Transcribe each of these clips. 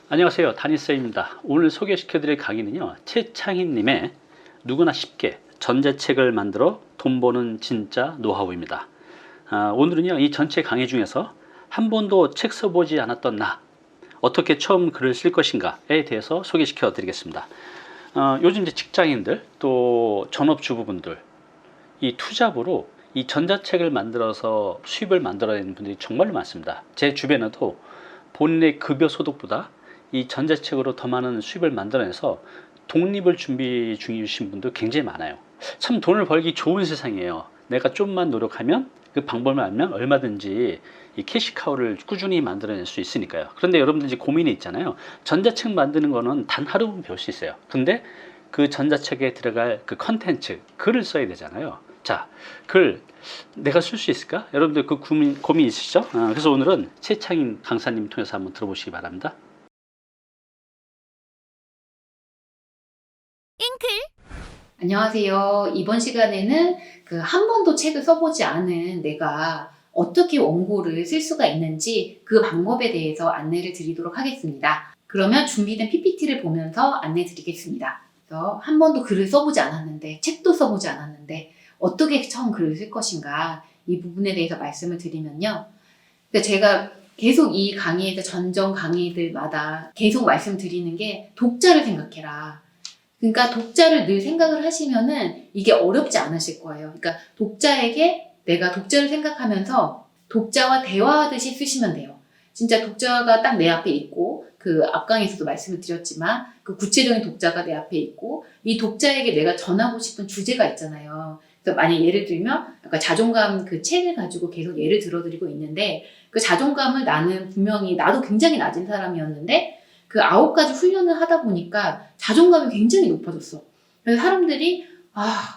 안녕하세요. 담임쌤입니다. 오늘 소개시켜드릴 강의는요, 최창희님의 누구나 쉽게 전자책을 만들어 돈 버는 진짜 노하우입니다. 오늘은요, 이 전체 강의 중에서 한 번도 책 써보지 않았던 나, 어떻게 처음 글을 쓸 것인가에 대해서 소개시켜 드리겠습니다. 요즘 이제 직장인들, 또 전업주부분들, 이 투잡으로 이 전자책을 만들어서 수입을 만들어내는 분들이 정말로 많습니다. 제 주변에도 본인의 급여 소득보다 이 전자책으로 더 많은 수입을 만들어내서 독립을 준비 중이신 분도 굉장히 많아요. 참 돈을 벌기 좋은 세상이에요. 내가 좀만 노력하면, 그 방법을 알면 얼마든지 이 캐시카우를 꾸준히 만들어낼 수 있으니까요. 그런데 여러분들 이제 고민이 있잖아요. 전자책 만드는 거는 단 하루면 배울 수 있어요. 근데 그 전자책에 들어갈 그 컨텐츠, 글을 써야 되잖아요. 자, 글 내가 쓸 수 있을까? 여러분들 그 고민 있으시죠? 그래서 오늘은 최창인 강사님 통해서 한번 들어보시기 바랍니다. 안녕하세요. 이번 시간에는 한 번도 책을 써보지 않은 내가 어떻게 원고를 쓸 수가 있는지 그 방법에 대해서 안내를 드리도록 하겠습니다. 그러면 준비된 PPT를 보면서 안내 드리겠습니다. 그래서 한 번도 글을 써보지 않았는데, 책도 써보지 않았는데 어떻게 처음 글을 쓸 것인가, 이 부분에 대해서 말씀을 드리면요. 그러니까 제가 계속 이 강의에서 전정 강의들마다 계속 말씀드리는 게 독자를 생각해라. 그러니까 독자를 늘 생각을 하시면은 이게 어렵지 않으실 거예요. 그러니까 독자에게 내가 독자를 생각하면서 독자와 대화하듯이 쓰시면 돼요. 진짜 독자가 딱 내 앞에 있고, 그 앞강에서도 말씀을 드렸지만 그 구체적인 독자가 내 앞에 있고, 이 독자에게 내가 전하고 싶은 주제가 있잖아요. 그래서 만약 예를 들면 아까 자존감 그 책을 가지고 계속 예를 들어드리고 있는데, 그 자존감을 나는 분명히 나도 굉장히 낮은 사람이었는데 그 9가지 훈련을 하다 보니까 자존감이 굉장히 높아졌어. 그래서 사람들이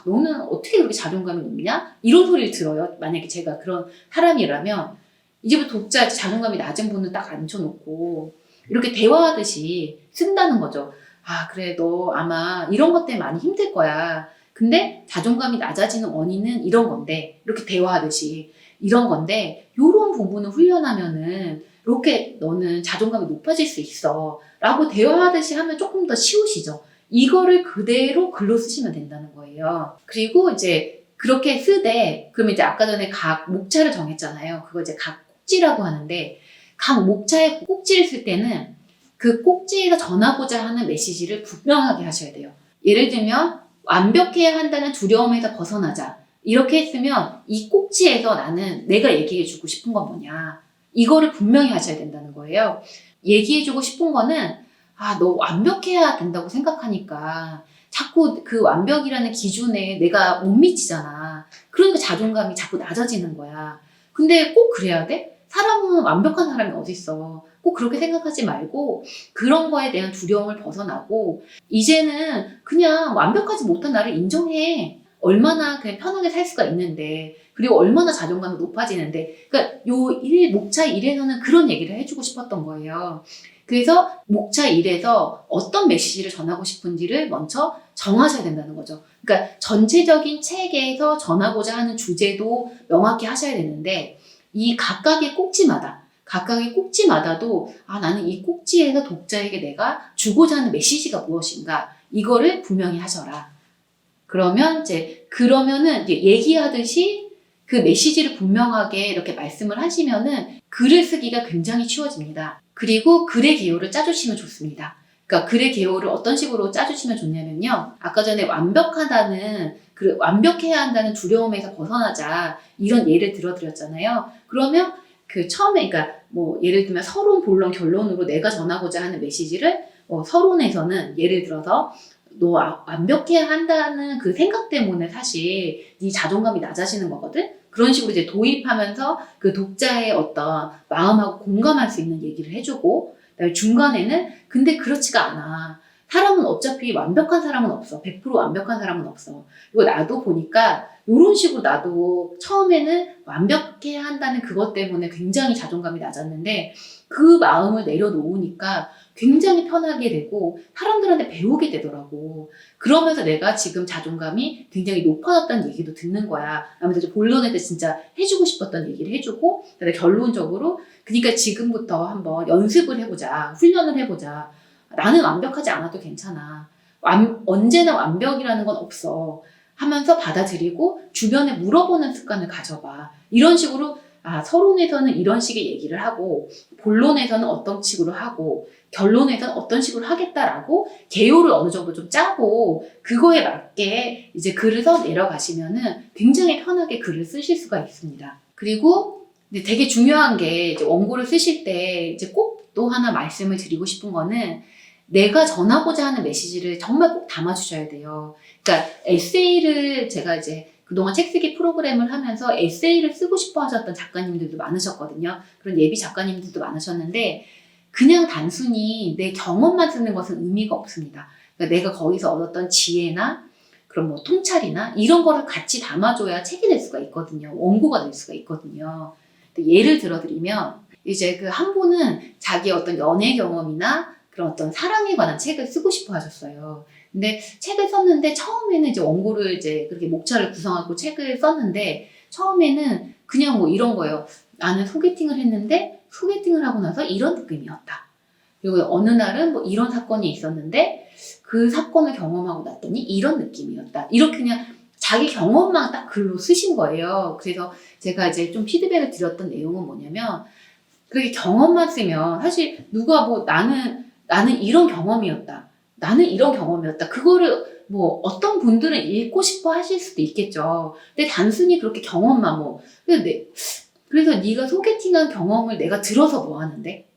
너는 어떻게 그렇게 자존감이 높냐? 이런 소리를 들어요. 만약에 제가 그런 사람이라면 이제부터 독자 자존감이 낮은 분을 딱 앉혀놓고 이렇게 대화하듯이 쓴다는 거죠. 그래, 너 아마 이런 것 때문에 많이 힘들 거야. 근데 자존감이 낮아지는 원인은 이런 건데, 이렇게 대화하듯이 이런 건데, 요런 부분을 훈련하면은 이렇게 너는 자존감이 높아질 수 있어 라고 대화하듯이 하면 조금 더 쉬우시죠. 이거를 그대로 글로 쓰시면 된다는 거예요. 그리고 이제 그렇게 쓰되, 그러면 이제 아까 전에 각 목차를 정했잖아요. 그거 이제 각 꼭지라고 하는데, 각 목차의 꼭지를 쓸 때는 그 꼭지에서 전하고자 하는 메시지를 분명하게 하셔야 돼요. 예를 들면 완벽해야 한다는 두려움에서 벗어나자, 이렇게 했으면 이 꼭지에서 나는 내가 얘기해주고 싶은 건 뭐냐, 이거를 분명히 하셔야 된다는 거예요. 얘기해주고 싶은 거는 너 완벽해야 된다고 생각하니까 자꾸 그 완벽이라는 기준에 내가 못 미치잖아. 그러니까 자존감이 자꾸 낮아지는 거야. 근데 꼭 그래야 돼? 사람은 완벽한 사람이 어딨어. 꼭 그렇게 생각하지 말고 그런 거에 대한 두려움을 벗어나고, 이제는 그냥 완벽하지 못한 나를 인정해. 얼마나 그냥 편하게 살 수가 있는데, 그리고 얼마나 자존감이 높아지는데. 그러니까 목차 1에서는 그런 얘기를 해주고 싶었던 거예요. 그래서 목차 1에서 어떤 메시지를 전하고 싶은지를 먼저 정하셔야 된다는 거죠. 그러니까 전체적인 책에서 전하고자 하는 주제도 명확히 하셔야 되는데, 이 각각의 꼭지마다도 나는 이 꼭지에서 독자에게 내가 주고자 하는 메시지가 무엇인가, 이거를 분명히 하셔라. 그러면은 이제 얘기하듯이 그 메시지를 분명하게 이렇게 말씀을 하시면은 글을 쓰기가 굉장히 쉬워집니다. 그리고 글의 개요를 짜주시면 좋습니다. 그러니까 글의 개요를 어떤 식으로 짜주시면 좋냐면요. 아까 전에 완벽해야 한다는 두려움에서 벗어나자, 이런 예를 들어드렸잖아요. 그러면 처음에, 그러니까 예를 들면 서론, 본론, 결론으로 내가 전하고자 하는 메시지를, 서론에서는 예를 들어서 너 완벽해야 한다는 그 생각 때문에 사실 네 자존감이 낮아지는 거거든? 그런 식으로 이제 도입하면서 그 독자의 어떤 마음하고 공감할 수 있는 얘기를 해주고, 그다음에 중간에는 근데 그렇지가 않아. 사람은 어차피 완벽한 사람은 없어. 100% 완벽한 사람은 없어. 그리고 나도 보니까 이런 식으로 나도 처음에는 완벽해야 한다는 그것 때문에 굉장히 자존감이 낮았는데 그 마음을 내려놓으니까 굉장히 편하게 되고 사람들한테 배우게 되더라고. 그러면서 내가 지금 자존감이 굉장히 높아졌다는 얘기도 듣는 거야. 아무래도 본론에 대해 진짜 해주고 싶었던 얘기를 해주고 결론적으로 그러니까 지금부터 한번 연습을 해보자. 훈련을 해보자. 나는 완벽하지 않아도 괜찮아. 언제나 완벽이라는 건 없어. 하면서 받아들이고 주변에 물어보는 습관을 가져봐. 이런 식으로 서론에서는 이런 식의 얘기를 하고 본론에서는 어떤 식으로 하고 결론에서는 어떤 식으로 하겠다라고 개요를 어느 정도 좀 짜고 그거에 맞게 이제 글을 써 내려가시면은 굉장히 편하게 글을 쓰실 수가 있습니다. 그리고 이제 되게 중요한 게 이제 원고를 쓰실 때 이제 꼭 또 하나 말씀을 드리고 싶은 거는 내가 전하고자 하는 메시지를 정말 꼭 담아주셔야 돼요. 그러니까 에세이를 제가 이제 그동안 책쓰기 프로그램을 하면서 에세이를 쓰고 싶어 하셨던 작가님들도 많으셨거든요. 그런 예비 작가님들도 많으셨는데 그냥 단순히 내 경험만 쓰는 것은 의미가 없습니다. 그러니까 내가 거기서 얻었던 지혜나 그런 뭐 통찰이나 이런 거를 같이 담아줘야 책이 될 수가 있거든요. 원고가 될 수가 있거든요. 예를 들어드리면 이제 그 한 분은 자기 어떤 연애 경험이나 그런 어떤 사랑에 관한 책을 쓰고 싶어 하셨어요. 근데 책을 썼는데 처음에는 이제 원고를 이제 그렇게 목차를 구성하고 책을 썼는데 처음에는 그냥 뭐 이런 거예요. 나는 소개팅을 했는데 소개팅을 하고 나서 이런 느낌이었다. 그리고 어느 날은 뭐 이런 사건이 있었는데 그 사건을 경험하고 났더니 이런 느낌이었다. 이렇게 그냥 자기 경험만 딱 글로 쓰신 거예요. 그래서 제가 이제 좀 피드백을 드렸던 내용은 뭐냐면 그렇게 경험만 쓰면 사실 누가 뭐 나는 이런 경험이었다. 나는 이런 경험이었다. 그거를 뭐 어떤 분들은 읽고 싶어 하실 수도 있겠죠. 근데 단순히 그렇게 경험만 뭐 그래서 네가 소개팅한 경험을 내가 들어서 뭐 하는데?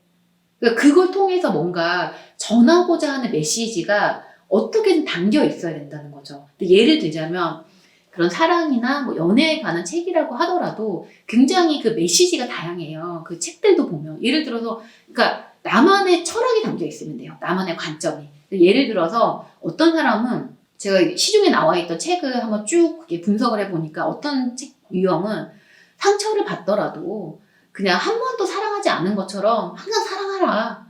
그러니까 그걸 통해서 뭔가 전하고자 하는 메시지가 어떻게든 담겨 있어야 된다는 거죠. 근데 예를 들자면 그런 사랑이나 뭐 연애에 관한 책이라고 하더라도 굉장히 그 메시지가 다양해요. 그 책들도 보면 예를 들어서 그러니까 나만의 철학이 담겨 있으면 돼요. 나만의 관점이. 예를 들어서 어떤 사람은 제가 시중에 나와 있던 책을 한번 쭉 분석을 해보니까 어떤 책 유형은 상처를 받더라도 그냥 한 번도 사랑하지 않은 것처럼 항상 사랑하라.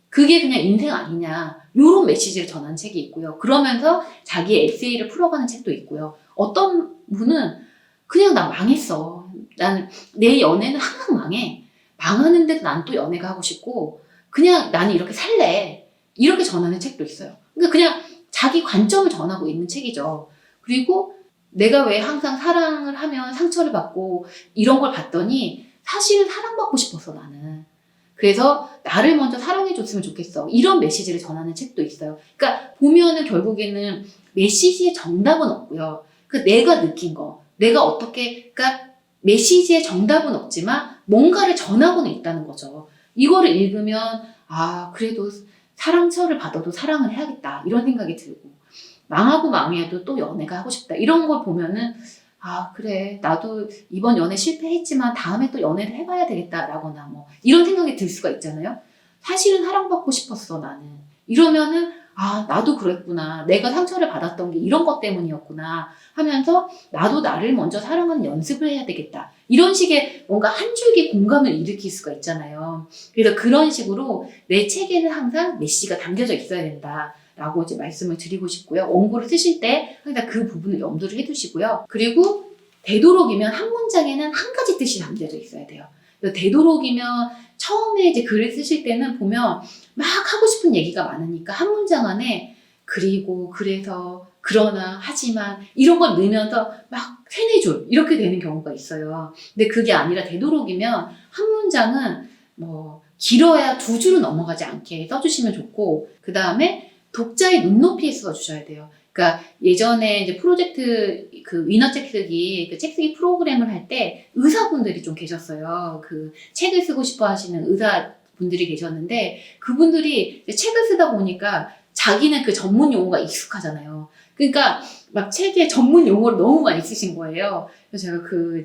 그게 그냥 인생 아니냐. 요런 메시지를 전하는 책이 있고요. 그러면서 자기의 에세이를 풀어가는 책도 있고요. 어떤 분은 그냥 나 망했어. 내 연애는 항상 망해. 망하는데도 난 또 연애가 하고 싶고 그냥 나는 이렇게 살래. 이렇게 전하는 책도 있어요. 그러니까 그냥 자기 관점을 전하고 있는 책이죠. 그리고 내가 왜 항상 사랑을 하면 상처를 받고 이런 걸 봤더니 사실은 사랑받고 싶었어 나는. 그래서 나를 먼저 사랑해줬으면 좋겠어. 이런 메시지를 전하는 책도 있어요. 그러니까 보면은 결국에는 메시지의 정답은 없고요. 그 내가 느낀 거, 내가 어떻게, 그러니까 메시지의 정답은 없지만 뭔가를 전하고는 있다는 거죠. 이거를 읽으면 그래도 사랑처를 받아도 사랑을 해야겠다 이런 생각이 들고 망하고 망해도 또 연애가 하고 싶다 이런 걸 보면은 그래 나도 이번 연애 실패했지만 다음에 또 연애를 해봐야 되겠다라거나 뭐 이런 생각이 들 수가 있잖아요. 사실은 사랑받고 싶었어 나는. 이러면은 나도 그랬구나. 내가 상처를 받았던 게 이런 것 때문이었구나 하면서 나도 나를 먼저 사랑하는 연습을 해야 되겠다. 이런 식의 뭔가 한 줄기 공감을 일으킬 수가 있잖아요. 그래서 그런 식으로 내 책에는 항상 메시지가 담겨져 있어야 된다. 라고 이제 말씀을 드리고 싶고요. 원고를 쓰실 때 항상 그 부분을 염두를 해두시고요. 그리고 되도록이면 한 문장에는 한 가지 뜻이 담겨져 있어야 돼요. 되도록이면 처음에 이제 글을 쓰실 때는 보면 막 하고 싶은 얘기가 많으니까 한 문장 안에 그리고 그래서 그러나 하지만 이런 걸 넣으면서 막 3-4줄 이렇게 되는 경우가 있어요. 근데 그게 아니라 되도록이면 한 문장은 뭐 길어야 2줄은 넘어가지 않게 써주시면 좋고 그 다음에 독자의 눈높이에 써주셔야 돼요. 그러니까 예전에 이제 프로젝트 그 위너 책쓰기 그 책쓰기 프로그램을 할 때 의사분들이 좀 계셨어요. 그 책을 쓰고 싶어 하시는 의사분들이 계셨는데 그분들이 책을 쓰다 보니까 자기는 그 전문 용어가 익숙하잖아요. 그러니까 막 책에 전문 용어를 너무 많이 쓰신 거예요. 그래서 제가 그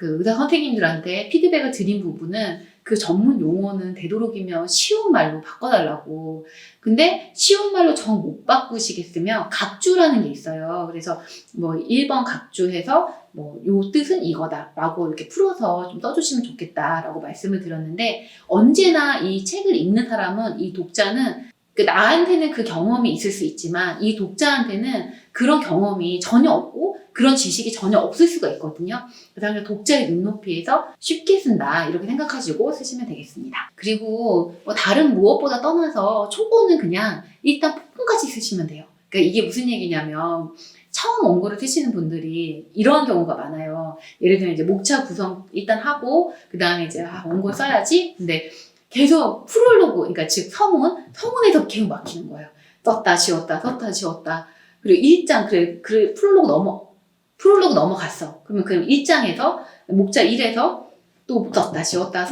의사 선생님들한테 피드백을 드린 부분은 그 전문 용어는 되도록이면 쉬운 말로 바꿔달라고. 근데 쉬운 말로 정 못 바꾸시겠으면 각주라는 게 있어요. 그래서 뭐 1번 각주해서 뭐 요 뜻은 이거다 라고 이렇게 풀어서 좀 써주시면 좋겠다라고 말씀을 드렸는데, 언제나 이 책을 읽는 사람은, 이 독자는 나한테는 그 경험이 있을 수 있지만 이 독자한테는 그런 경험이 전혀 없고 그런 지식이 전혀 없을 수가 있거든요. 그래서 독자의 눈높이에서 쉽게 쓴다 이렇게 생각하시고 쓰시면 되겠습니다. 그리고 뭐 다른 무엇보다 떠나서 초고는 그냥 일단 폭풍까지 쓰시면 돼요. 그러니까 이게 무슨 얘기냐면, 처음 원고를 쓰시는 분들이 이런 경우가 많아요. 예를 들면 이제 목차 구성 일단 하고 그 다음에 이제 원고 써야지. 근데 계속 프롤로그, 그러니까 즉 서문에서 계속 막히는 거예요. 썼다 지웠다 썼다 지웠다. 그리고 1장 그래 프롤로그 넘어갔어. 그러면 그 1장에서 목차 1에서 또 썼다 지웠다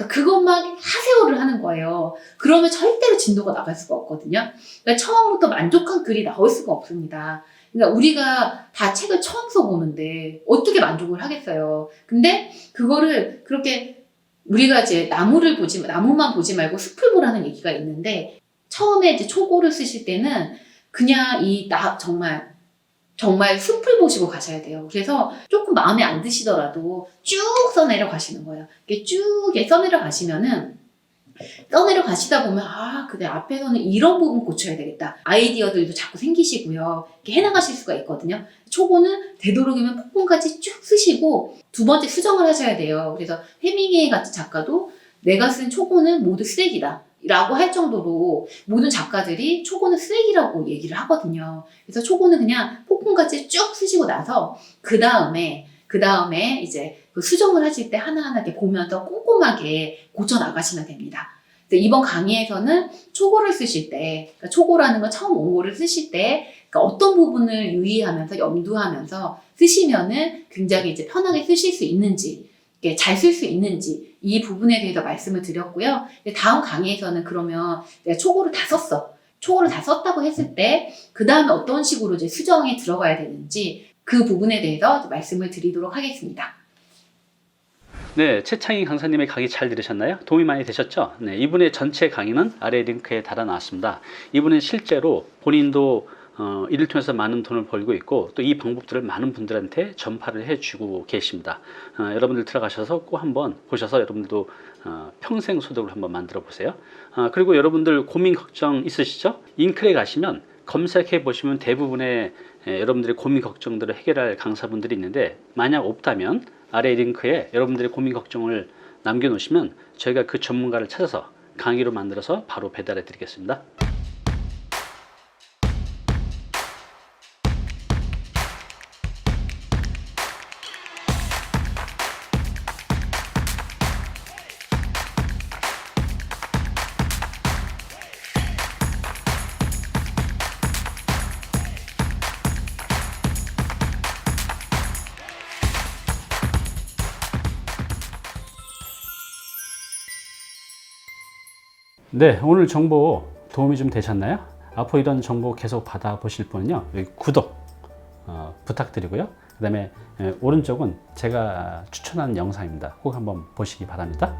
그것만 하세요를 하는 거예요. 그러면 절대로 진도가 나갈 수가 없거든요. 그러니까 처음부터 만족한 글이 나올 수가 없습니다. 그러니까 우리가 다 책을 처음 써보는데 어떻게 만족을 하겠어요. 근데 그거를 그렇게 우리가 이제 나무만 보지 말고 숲을 보라는 얘기가 있는데, 처음에 이제 초고를 쓰실 때는 그냥 정말 숲을 보시고 가셔야 돼요. 그래서 조금 마음에 안 드시더라도 쭉 써내려 가시는 거예요. 이렇게 쭉 써내려 가시다 보면, 그래, 앞에서는 이런 부분 고쳐야 되겠다. 아이디어들도 자꾸 생기시고요. 이렇게 해나가실 수가 있거든요. 초고는 되도록이면 폭풍까지 쭉 쓰시고, 두 번째 수정을 하셔야 돼요. 그래서 해밍웨이 같은 작가도 내가 쓴 초고는 모두 쓰레기다 라고 할 정도로 모든 작가들이 초고는 쓰레기라고 얘기를 하거든요. 그래서 초고는 그냥 폭풍까지 쭉 쓰시고 나서 그 다음에 이제 그 수정을 하실 때 하나하나 이렇게 보면서 꼼꼼하게 고쳐 나가시면 됩니다. 이번 강의에서는 초고를 쓰실 때, 그러니까 초고라는 건 처음 원고를 쓰실 때, 그러니까 어떤 부분을 유의하면서 염두하면서 쓰시면은 굉장히 이제 편하게 쓰실 수 있는지, 잘 쓸 수 있는지, 이 부분에 대해서 말씀을 드렸고요. 다음 강의에서는 그러면 내가 초고를 다 썼다고 했을 때, 그 다음에 어떤 식으로 이제 수정에 들어가야 되는지, 그 부분에 대해서 말씀을 드리도록 하겠습니다. 네, 최창희 강사님의 강의 잘 들으셨나요? 도움이 많이 되셨죠? 네, 이분의 전체 강의는 아래 링크에 달아놨습니다. 이분은 실제로 본인도 이를 통해서 많은 돈을 벌고 있고, 또 이 방법들을 많은 분들한테 전파를 해주고 계십니다. 여러분들 들어가셔서 꼭 한번 보셔서 여러분들도 평생 소득을 한번 만들어 보세요. 그리고 여러분들 고민 걱정 있으시죠? 잉클에 가시면 검색해 보시면 대부분의 여러분들의 고민 걱정들을 해결할 강사분들이 있는데, 만약 없다면 아래 링크에 여러분들의 고민 걱정을 남겨놓으시면 저희가 그 전문가를 찾아서 강의로 만들어서 바로 배달해 드리겠습니다. 네, 오늘 정보 도움이 좀 되셨나요? 앞으로 이런 정보 계속 받아보실 분은요, 여기 구독 부탁드리고요. 그 다음에 오른쪽은 제가 추천하는 영상입니다. 꼭 한번 보시기 바랍니다.